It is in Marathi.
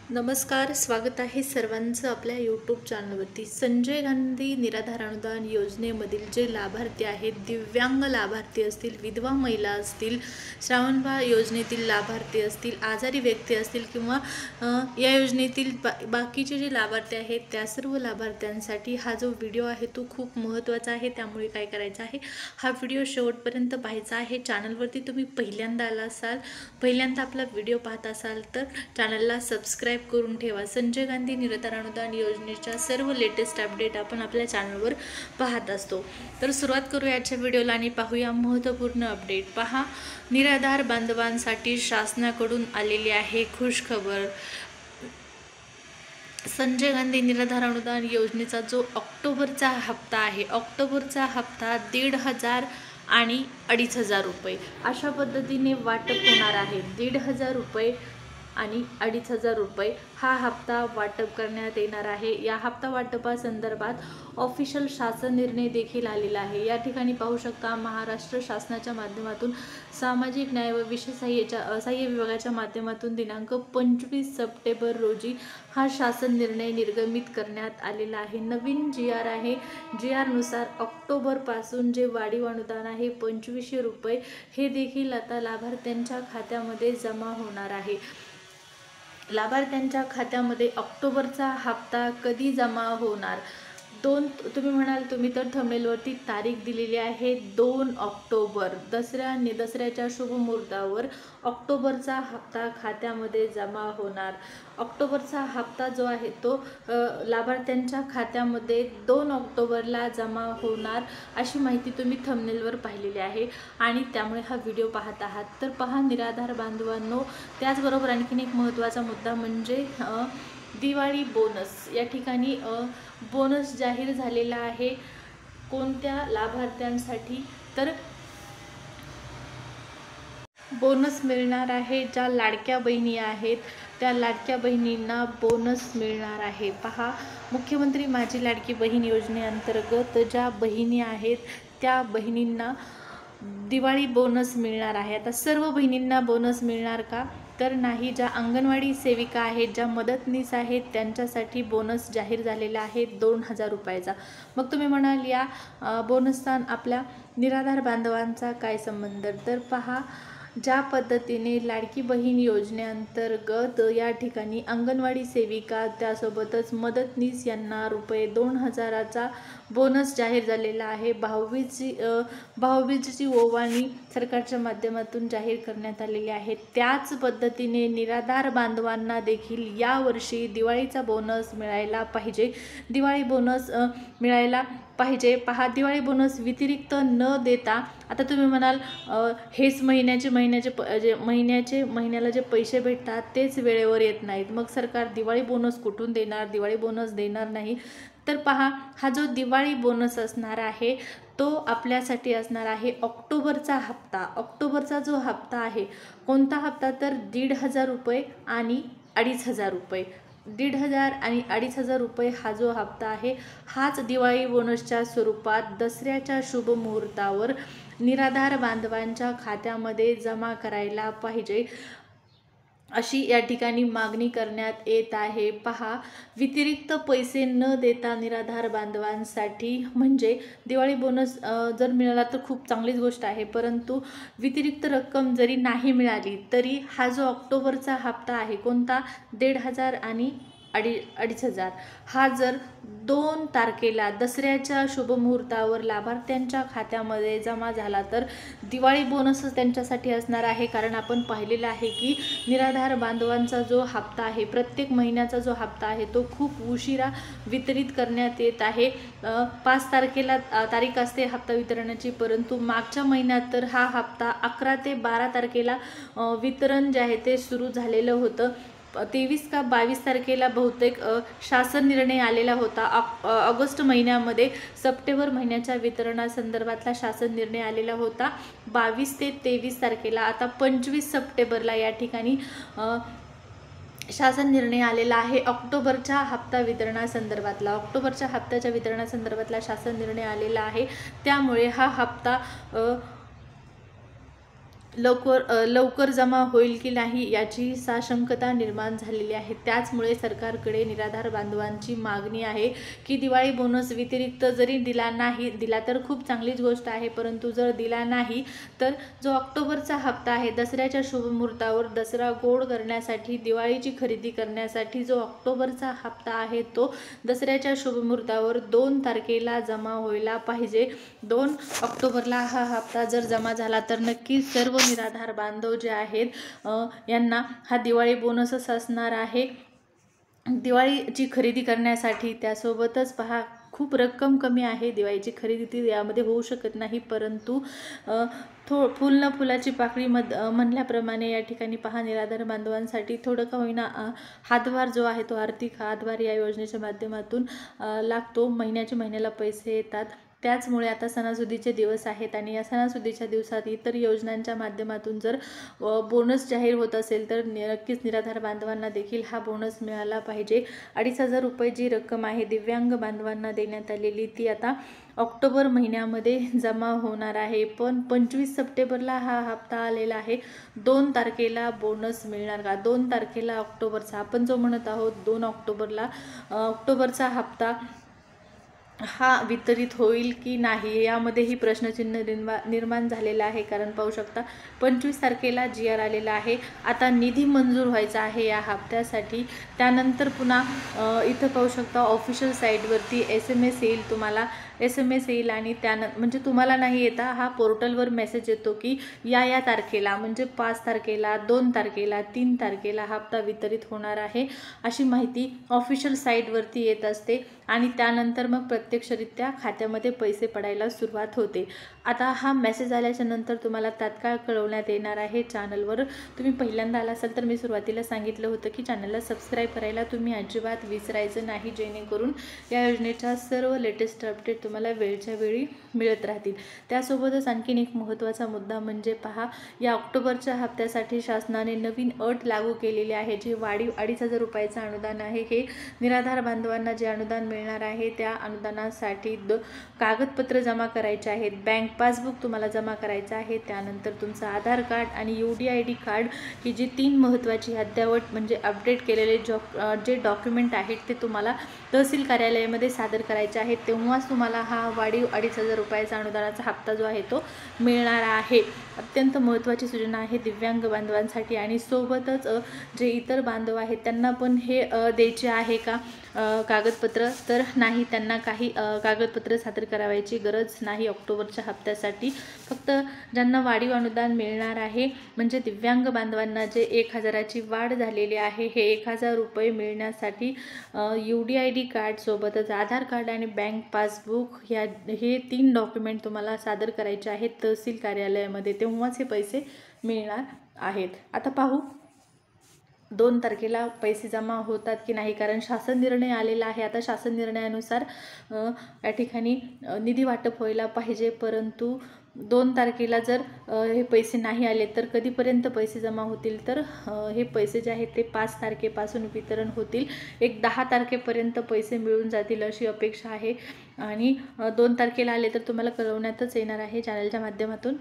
नमस्कार, स्वागत आहे सर्वांचं आपल्या यूट्यूब चॅनलवरती। संजय गांधी निराधार अनुदान योजनेमधील जे लाभार्थी आहेत, दिव्यांग लाभार्थी असतील, विधवा महिला असतील, श्रावणबाळ योजनेतील लाभार्थी असतील, आजारी व्यक्ती असतील किंवा या योजनेतील बाकीचे जे लाभार्थी आहेत त्या सर्व लाभार्थ्यांसाठी हा जो व्हिडिओ आहे तो खूप महत्त्वाचा आहे। त्यामुळे काय करायचं आहे, हा व्हिडिओ शेवटपर्यंत पाहायचा आहे। चॅनलवरती तुम्ही पहिल्यांदा आला असाल, पहिल्यांदा आपला व्हिडिओ पाहत असाल तर चॅनलला सबस्क्राइब करून ठेवा। संजय गांधी निराधार अनुदान योजनेच्या सर्व लेटेस्ट अपडेट आपण आपल्या चॅनलवर पाहत असतो। तर सुरुवात करू याच्या व्हिडिओला आणि पाहूया महत्त्वपूर्ण अपडेट। पहा, निराधार बांधवांसाठी शासनाकडून आलेली आहे खुश खबर। संजय गांधी निराधार अनुदान योजनेचा जो ऑक्टोबरचा हप्ता आहे, ऑक्टोबरचा हप्ता 1,500 आणि 2,500 रुपये अशा पद्धतीने वाटप होणार आहे। 1,500 रुपये आणि 2,500 रुपये हा हप्ता वाटप करण्यात येणार आहे। या हप्ता वाटपासंदर्भात ऑफिशियल शासन निर्णय देखील आलेला आहे। या ठिकाणी पाहू शकता, महाराष्ट्र शासनाच्या माध्यमातून सामाजिक न्याय व विशेष सहाय्य विभागाच्या माध्यमातून दिनांक 25 सप्टेंबर रोजी हा शासन निर्णय निर्गमित करण्यात आलेला आहे। नवीन GR आहे। GR नुसार ऑक्टोबरपासून जे वाढीव अनुदान आहे 2,500 रुपये हे देखील आता लाभार्थ्यांच्या खात्यामध्ये जमा होणार आहे। लाभार्थ्यांच्या खात्यामध्ये ऑक्टोबरचा हप्ता कधी जमा होणार? तुम्ही म्हणाल, तुम्ही तर थंबनेलवरती तारीख दिलेली आहे 2 ऑक्टोबर। दसऱ्याच्या शुभ मुहूर्तावर ऑक्टोबरचा हप्ता खात्यामध्ये जमा होणार। ऑक्टोबरचा हप्ता जो आहे तो लाभार्थ्यांच्या खात्यामध्ये 2 ऑक्टोबरला जमा होणार अशी माहिती तुम्ही थंबनेलवर पाहिलेली आहे आणि त्यामुळे हा व्हिडिओ पाहत आहात। तर पहा निराधार बांधवांनो, त्याचबरोबर आणखीन एक महत्त्वाचा मुद्दा म्हणजे दिवाळी बोनस। या ठिकाणी बोनस जाहीर झालेला आहे कोणत्या लाभार्थ्यांसाठी? तर बोनस मिळणार आहे ज्या लाडक्या बहिणी आहेत त्या लाडक्या बहिणींना बोनस मिळणार आहे। पहा, मुख्यमंत्री माझी लाडकी बहीण योजनेअंतर्गत ज्या बहिणी आहेत त्या बहिणींना दिवाळी बोनस मिळणार आहे। आता सर्व बहिणींना बोनस मिळणार का? तर नाही। ज्या अंगणवाडी सेविका आहेत, ज्या मदतनीस आहेत त्यांच्यासाठी बोनस जाहीर झालेला आहे 2,000 रुपयाचा। मग तुम्ही म्हणाल, या बोनसचा आपल्या निराधार बांधवांचा काय संबंध? तर पहा, ज्या पद्धतीने लाडकी बहीण योजनेअंतर्गत या ठिकाणी अंगणवाडी सेविका त्यासोबतच मदतनीस यांना रुपये 2,000चा बोनस जाहीर झालेला आहे। भाऊबीजेची ओवाळणी सरकारच्या माध्यमातून जाहीर करण्यात आलेली आहे। त्याच पद्धतीने निराधार बांधवांना देखील यावर्षी दिवाळीचा बोनस मिळायला पाहिजे। दिवाळी बोनस मिळायला पाहिजे। पहा, दिवाळी बोनस व्यतिरिक्त न देता, आता तुम्ही म्हणाल हेच महिन्याला जे पैसे भेटतात तेच वेळेवर येत नाहीत, मग सरकार दिवाळी बोनस कुठून देणार? दिवाळी बोनस देणार नाही। तर पहा, हा जो दिवाळी बोनस असणार आहे तो आपल्यासाठी असणार आहे ऑक्टोबरचा हप्ता। ऑक्टोबरचा जो हप्ता आहे, कोणता हप्ता? तर 1,500 रुपये आणि 2,500 रुपये। 1,500 आणि 2,500 रुपये हा जो हप्ता आहे हाच दिवाळी बोनसच्या स्वरूपात दसऱ्याच्या शुभ मुहूर्तावर निराधार बांधवांच्या खात्यामध्ये जमा करायला पाहिजे अशी या ठिकाणी मागणी करण्यात येत आहे। पहा, व्यतिरिक्त पैसे न देता निराधार बांधवांसाठी, म्हणजे दिवाळी बोनस जर मिळाला तर खूप चांगलीच गोष्ट आहे, परंतु व्यतिरिक्त रक्कम जरी नाही मिळाली तरी हा जो ऑक्टोबरचा हप्ता आहे, कोणता? 1,500 आणि 2,500, हा जर 2 तारखेला दसऱ्याच्या शुभमुहूर्तावर लाभार्थ्यांच्या खात्यामध्ये जमा झाला तर दिवाळी बोनसच त्यांच्यासाठी असणार आहे। कारण आपण पाहिलेलं आहे की निराधार बांधवांचा जो हप्ता आहे, प्रत्येक महिन्याचा जो हप्ता आहे तो खूप उशिरा वितरित करण्यात येत आहे। 5 तारखेला तारीख असते हप्ता वितरणाची, परंतु मागच्या महिन्यात तर हा हप्ता 11 ते 12 तारखेला वितरण जे आहे ते सुरू झालेलं होतं। 23 का 22 तारखेला बहुतेक शासन निर्णय आलेला होता। ऑगस्ट महिन्यामध्ये सप्टेंबर महिन्याच्या वितरणासंदर्भातला शासन निर्णय आलेला होता 22 ते 23 तारखेला। आता 25 सप्टेंबरला या ठिकाणी शासन निर्णय आलेला आहे ऑक्टोबरच्या हप्ता वितरणासंदर्भातला। ऑक्टोबरच्या हप्त्याच्या वितरणासंदर्भातला शासन निर्णय आलेला आहे, त्यामुळे हा हप्ता लवकर जमा होईल की नाही याची साशंकता निर्माण झालेली आहे। त्याचमुळे सरकारकडे निराधार बांधवांची मागणी आहे की दिवाळी बोनस व्यतिरिक्त जरी दिला तर खूप चांगलीच गोष्ट आहे, परंतु जर दिला नाही तर जो ऑक्टोबरचा हप्ता आहे दसऱ्याच्या शुभमुहूर्तावर दसरा गोड करण्यासाठी, दिवाळीची खरेदी करण्यासाठी जो ऑक्टोबरचा हप्ता आहे तो दसऱ्याच्या शुभमुहूर्तावर 2 तारखेला जमा व्हायला पाहिजे। 2 ऑक्टोबरला हा हप्ता जर जमा झाला तर नक्कीच सर्व निराधार बांधव जे आहेत यांना हा दिवाळी बोनसच असणार आहे दिवाळीची खरेदी करण्यासाठी। त्यासोबतच पहा खूप रक्कम कमी आहे, दिवाळीची खरेदी ती यामध्ये होऊ शकत नाही, परंतु फुल न फुलाची पाकळी म्हणल्याप्रमाणे या ठिकाणी पहा निराधार बांधवांसाठी थोडं का होईना हातभार जो आहे तो आर्थिक हातभार या योजनेच्या माध्यमातून लागतो। महिन्याला पैसे येतात। त्याचमुळे आता सणासुदीचे दिवस आहेत आणि या सणासुदीच्या दिवसात इतर योजनांच्या माध्यमातून जर बोनस जाहीर होत असेल तर नक्कीच निराधार बांधवांना देखील हा बोनस मिळाला पाहिजे। 2,500 रुपये जी रक्कम आहे दिव्यांग बांधवांना देण्यात आलेली ती आता ऑक्टोबर महिन्यामध्ये जमा होणार आहे, पण 25 सप्टेंबरला हा हप्ता आलेला आहे। 2 तारखेला बोनस मिळणार का? 2 तारखेला ऑक्टोबरचा आपण जो म्हणत आहोत 2 ऑक्टोबरला ऑक्टोबरचा हप्ता हा वितरित होईल की नाही यामध्येही प्रश्नचिन्ह निर्माण झालेला आहे। कारण पाहू शकता 25 तारखेला GR आलेला आहे, आता निधी मंजूर व्हायचा आहे या हप्त्यासाठी। त्यानंतर पुन्हा इथं पाहू शकता ऑफिशियल साईटवरती SMS येईल, तुम्हाला SMS येईल आणि म्हणजे तुम्हाला नाही येता हा पोर्टलवर मेसेज येतो की या तारखेला म्हणजे 5 तारखेला 2 तारखेला 3 तारखेला हप्ता वितरित होणार आहे अशी माहिती ऑफिशियल साईटवरती येत असते आणि त्यानंतर मग प्रत्यक्षरित्या खात्यामध्ये पैसे पडायला सुरुवात होते। आता हा मेसेज आल्याच्या नंतर तुम्हाला तात्काळ कळवण्यात येणार आहे चॅनलवर। तुम्ही पहिल्यांदा आला असाल तर मी सुरुवातीला सांगितलं होतं की चॅनलला सबस्क्राईब करायला तुम्ही अजिबात विसरायचं नाही, जेणेकरून या योजनेच्या सर्व लेटेस्ट अपडेट तुम्हाला वेळच्या वेळी मिळत राहतील। त्यासोबतच आणखीन एक महत्त्वाचा मुद्दा म्हणजे पहा या ऑक्टोबरच्या हप्त्यासाठी शासनाने नवीन अट लागू केलेली आहे, जे वाढीव 2,500 रुपयाचं अनुदान आहे। हे निराधार बांधवांना जे अनुदान मिळणार आहे त्या अनुदानासाठी कागदपत्र जमा करायचे आहेत, बँक पासबुक तुम्हाला जमा करायचं आहे, त्यानंतर तुमचं आधार कार्ड आणि UDID कार्ड ही जी 3 महत्त्वाची अद्ययावत म्हणजे अपडेट केलेले जे डॉक्युमेंट आहेत ते तुम्हाला तहसील कार्यालयामध्ये सादर करायचे आहेत, तेव्हाच तुम्हाला हा वाढीव 2,500 रुपयाचा अनुदानाचा हप्ता जो आहे तो मिळणार आहे। अत्यंत महत्त्वाची सूचना आहे दिव्यांग बांधवांसाठी आणि सोबतच जे इतर बांधव आहेत त्यांना पण हे द्यायचे आहे का कागदपत्र, तर नाही, त्यांना काही कागदपत्र सादर करावायची गरज नाही ऑक्टोबरच्या हप्त्यासाठी। फक्त ज्यांना वाढीव अनुदान मिळणार आहे म्हणजे दिव्यांग बांधवांना जे 1,000ची वाढ झालेली आहे, हे 1,000 रुपये मिळण्यासाठी UDID कार्ड सोबतच आधार कार्ड आणि बँक पासबुक हे 3 डॉक्युमेंट तुम्हाला सादर करायचे आहेत तहसील कार्यालयामध्ये, तेव्हाच हे पैसे मिळणार आहेत। आता पाहू 2 तारखेला पैसे जमा होतात की नाही, कारण शासन निर्णय आलेला आहे। आता शासन निर्णयानुसार या ठिकाणी निधी वाटप व्हायला पाहिजे, परंतु 2 तारखेला जर हे पैसे नाही आले तर कधीपर्यंत पैसे जमा होतील, तर हे पैसे जे आहेत ते 5 तारखेपासून वितरण होतील, एक 10 तारखेपर्यंत पैसे मिळून जातील अशी अपेक्षा आहे आणि 2 तारखेला आले तर तुम्हाला कळवण्यातच येणार आहे चॅनलच्या माध्यमातून।